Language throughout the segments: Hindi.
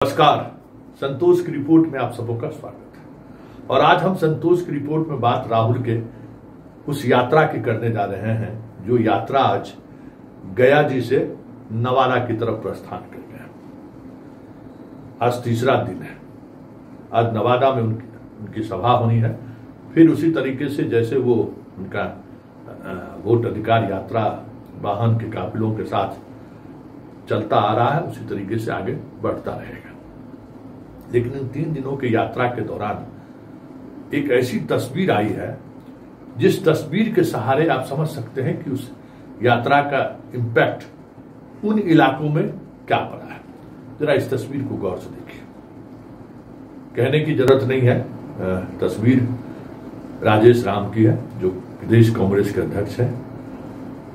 नमस्कार। संतोष की रिपोर्ट में आप सबका स्वागत है। और आज हम संतोष की रिपोर्ट में बात राहुल के उस यात्रा की करने जा रहे हैं जो यात्रा आज गया जी से नवादा की तरफ प्रस्थान कर गया। आज तीसरा दिन है। आज नवादा में उनकी सभा होनी है। फिर उसी तरीके से जैसे वो उनका वोट अधिकार यात्रा वाहन के काफिलों के साथ चलता आ रहा है, उसी तरीके से आगे बढ़ता रहेगा। लेकिन इन 3 दिनों की यात्रा के दौरान एक ऐसी तस्वीर आई है जिस तस्वीर के सहारे आप समझ सकते हैं कि उस यात्रा का इम्पैक्ट उन इलाकों में क्या पड़ा है। जरा इस तस्वीर को गौर से देखिए। कहने की जरूरत नहीं है, तस्वीर राजेश राम की है जो प्रदेश कांग्रेस के अध्यक्ष हैं।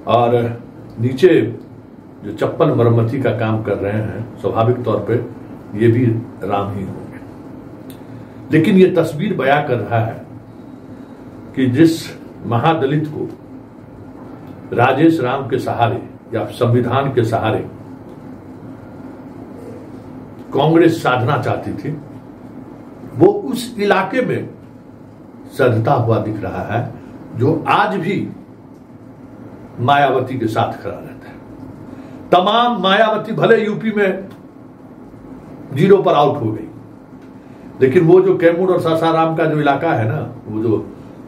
और नीचे जो चप्पल मरम्मती का काम कर रहे हैं, स्वाभाविक तौर पे ये भी राम ही होंगे। लेकिन ये तस्वीर बयां कर रहा है कि जिस महादलित को राजेश राम के सहारे या संविधान के सहारे कांग्रेस साधना चाहती थी, वो उस इलाके में सधता हुआ दिख रहा है जो आज भी मायावती के साथ खड़ा रहता है। तमाम मायावती भले यूपी में 0 पर आउट हो गई, लेकिन वो जो कैमूर और सासाराम का जो इलाका है ना, वो जो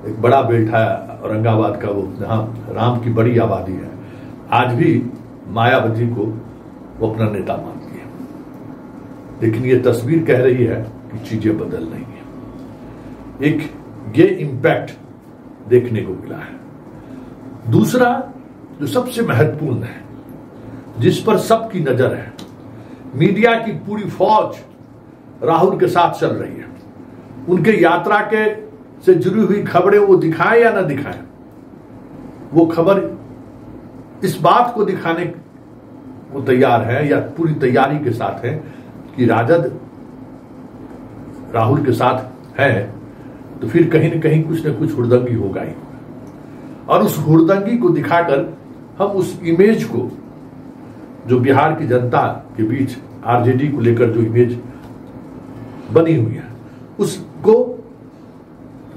एक बड़ा बेल्ट है औरंगाबाद का, वो जहां राम की बड़ी आबादी है, आज भी मायावती को वो अपना नेता मानती है। लेकिन ये तस्वीर कह रही है कि चीजें बदल रही हैं। एक ये इंपैक्ट देखने को मिला है। दूसरा जो सबसे महत्वपूर्ण है, जिस पर सबकी नजर है, मीडिया की पूरी फौज राहुल के साथ चल रही है। उनके यात्रा के से जुड़ी हुई खबरें वो दिखाएं या ना दिखाएं, वो खबर इस बात को दिखाने को तैयार है या पूरी तैयारी के साथ है कि राजद राहुल के साथ है, तो फिर कहीं न कहीं कुछ न कुछ हुड़दंगी होगा ही। और उस हुड़दंगी को दिखाकर हम उस इमेज को जो बिहार की जनता के बीच आरजेडी को लेकर जो इमेज बनी हुई है उसको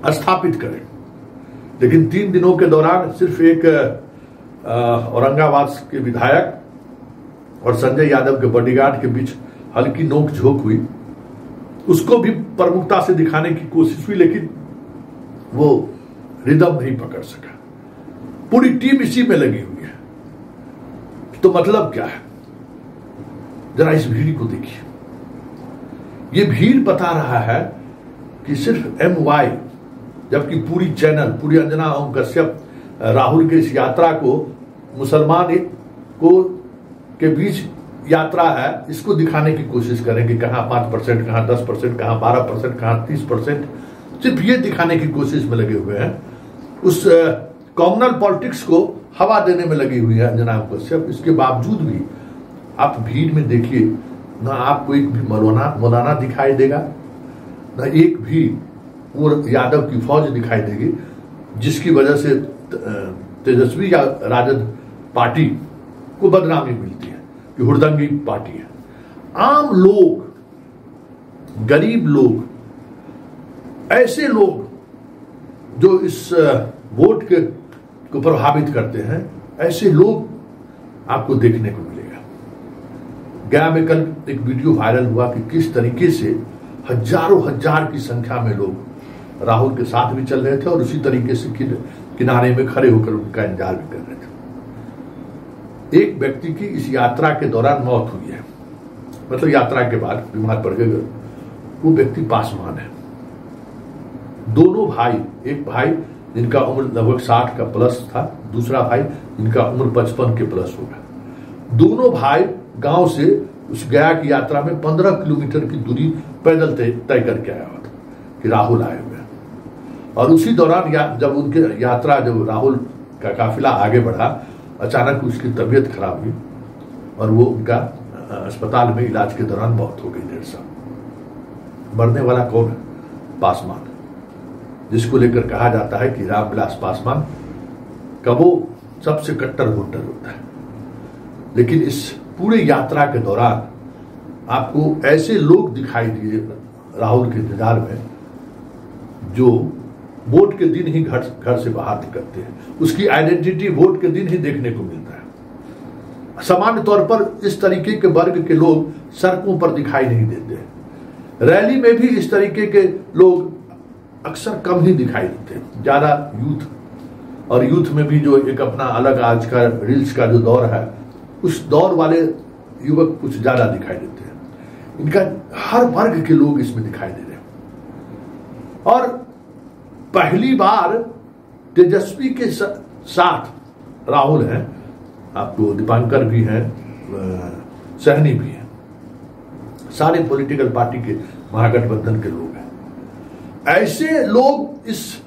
स्थापित करें। लेकिन 3 दिनों के दौरान सिर्फ एक औरंगाबाद के विधायक और संजय यादव के बॉडीगार्ड के बीच हल्की नोक झोंक हुई, उसको भी प्रमुखता से दिखाने की कोशिश हुई, लेकिन वो रिदम नहीं पकड़ सका। पूरी टीम इसी में लगी हुई है। तो मतलब क्या है, जरा इस भीड़ को देखिए। ये भीड़ बता रहा है कि सिर्फ MY, जबकि पूरी चैनल, पूरी अंजना ओम कश्यप राहुल के इस यात्रा को मुसलमान को के बीच यात्रा है, इसको दिखाने की कोशिश करें कि कहां 5%, कहां 10%, कहां 12%, कहां 30%, सिर्फ ये दिखाने की कोशिश में लगे हुए हैं। उस कॉमनल पॉलिटिक्स को हवा देने में लगी हुई है अंजना ओम कश्यप। इसके बावजूद भी आप भीड़ में देखिए, ना आपको एक भी मौलाना दिखाई देगा, ना एक भी वो यादव की फौज दिखाई देगी, जिसकी वजह से तेजस्वी या राजद पार्टी को बदनामी मिलती है कि हुड़दंगी पार्टी है। आम लोग, गरीब लोग, ऐसे लोग जो इस वोट को प्रभावित करते हैं, ऐसे लोग आपको देखने को मिलेगा। गया में कल एक वीडियो वायरल हुआ कि किस तरीके से हजारों हजार की संख्या में लोग राहुल के साथ भी चल रहे थे और उसी तरीके से किनारे में खड़े होकर उनका इंतजार भी कर रहे थे। एक व्यक्ति की इस यात्रा के दौरान मौत हुई है, मतलब यात्रा के बाद बीमार पड़ गए। वो व्यक्ति पासवान है। दोनों भाई, एक भाई जिनका उम्र लगभग 60 का प्लस था, दूसरा भाई जिनका उम्र 55 के प्लस होगा। दोनों भाई गांव से उस गया की यात्रा में 15 किलोमीटर की दूरी पैदल तय करके आया हुआ था कि राहुल आए हुए। और उसी दौरान जब उनकी यात्रा, जब राहुल का काफिला आगे बढ़ा, अचानक उसकी तबीयत खराब हुई और वो उनका अस्पताल में इलाज के दौरान मौत हो गई। 1.5 साल। मरने वाला कौन है? पासवान, जिसको लेकर कहा जाता है कि रामविलास पासवान का वो सबसे कट्टर वोटर होता है। लेकिन इस पूरे यात्रा के दौरान आपको ऐसे लोग दिखाई दिए राहुल के इंतजार में जो वोट के दिन ही घर से बाहर निकलते हैं। उसकी आइडेंटिटी वोट के दिन ही देखने को मिलता है। सामान्य तौर पर इस तरीके के वर्ग के लोग सड़कों पर दिखाई नहीं देते। रैली में भी इस तरीके के लोग अक्सर कम ही दिखाई देते हैं। ज्यादा यूथ, और यूथ में भी जो एक अपना अलग आज का रील्स का जो दौर है, उस दौर वाले युवक कुछ ज्यादा दिखाई देते हैं। इनका हर वर्ग के लोग इसमें दिखाई दे रहे हैं। और पहली बार तेजस्वी के साथ राहुल हैं, आपको दीपांकर भी हैं, सहनी भी हैं, सारे पॉलिटिकल पार्टी के महागठबंधन के लोग हैं। ऐसे लोग इस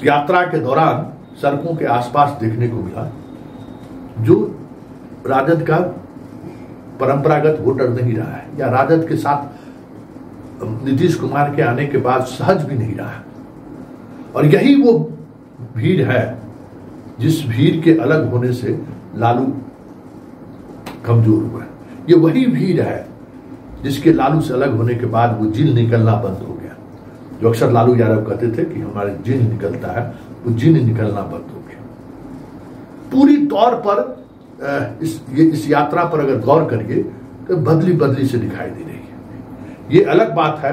यात्रा के दौरान सड़कों के आसपास देखने को मिला जो राजद का परंपरागत वोटर नहीं रहा है, या राजद के साथ नीतीश कुमार के आने के बाद सहज भी नहीं रहा। और यही वो भीड़ है जिस भीड़ के अलग होने से लालू कमजोर हुआ। ये वही भीड़ है जिसके लालू से अलग होने के बाद वो जिन निकलना बंद हो गया। जो अक्सर लालू यादव कहते थे कि हमारे जिन निकलता है, वो जिन निकलना बंद हो गया। पूरी तौर पर इस यात्रा पर अगर गौर करिए तो बदली बदली से दिखाई दे रही है। ये अलग बात है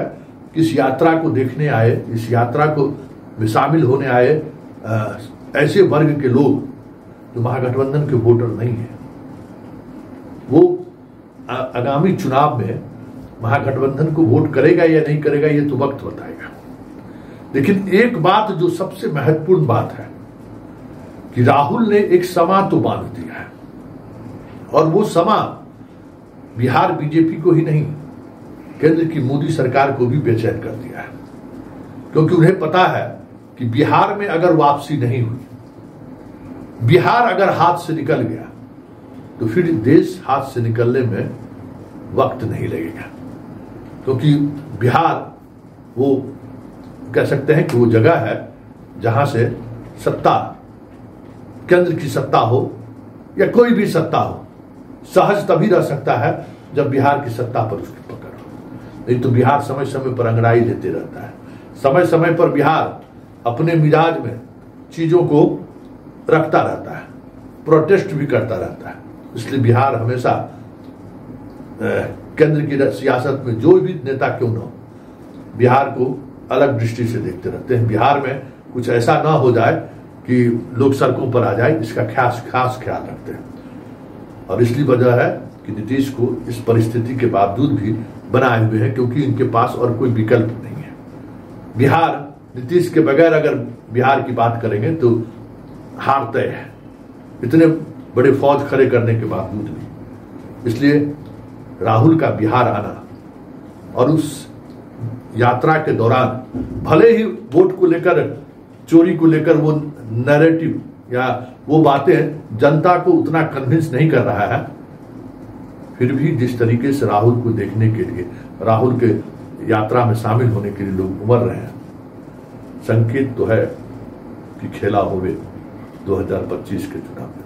कि इस यात्रा को देखने आए, इस यात्रा को में शामिल होने आए ऐसे वर्ग के लोग जो महागठबंधन के वोटर नहीं है, वो आगामी चुनाव में महागठबंधन को वोट करेगा या नहीं करेगा ये तो वक्त बताएगा। लेकिन एक बात जो सबसे महत्वपूर्ण बात है कि राहुल ने एक समा तो बांध दिया है, और वो समा बिहार बीजेपी को ही नहीं, केंद्र की मोदी सरकार को भी बेचैन कर दिया है। क्योंकि उन्हें पता है कि बिहार में अगर वापसी नहीं हुई, बिहार अगर हाथ से निकल गया तो फिर देश हाथ से निकलने में वक्त नहीं लगेगा। क्योंकि बिहार वो कह सकते हैं कि वो जगह है जहां से सत्ता, केंद्र की सत्ता हो या कोई भी सत्ता हो, सहज तभी रह सकता है जब बिहार की सत्ता पर उसकी पकड़ हो। नहीं तो बिहार समय समय पर अंगड़ाई लेते रहता है। समय समय पर बिहार अपने मिजाज में चीजों को रखता रहता है, प्रोटेस्ट भी करता रहता है। इसलिए बिहार हमेशा केंद्र की सियासत में जो भी नेता क्यों न हो, बिहार को अलग दृष्टि से देखते रहते हैं। बिहार में कुछ ऐसा ना हो जाए कि लोग सड़कों पर आ जाए, इसका खास ख्याल रखते हैं। और इसलिए वजह है कि नीतीश को इस परिस्थिति के बावजूद भी बनाए हुए हैं, क्योंकि इनके पास और कोई विकल्प नहीं है। बिहार नीतीश के बगैर अगर बिहार की बात करेंगे तो हार तय है, इतने बड़े फौज खड़े करने के बावजूद भी। इसलिए राहुल का बिहार आना और उस यात्रा के दौरान भले ही वोट को लेकर, चोरी को लेकर वो नैरेटिव या वो बातें जनता को उतना कन्विंस नहीं कर रहा है, फिर भी जिस तरीके से राहुल को देखने के लिए, राहुल के यात्रा में शामिल होने के लिए लोग उमड़ रहे हैं, संकेत तो है कि खेला होवे 2025 के चुनाव में।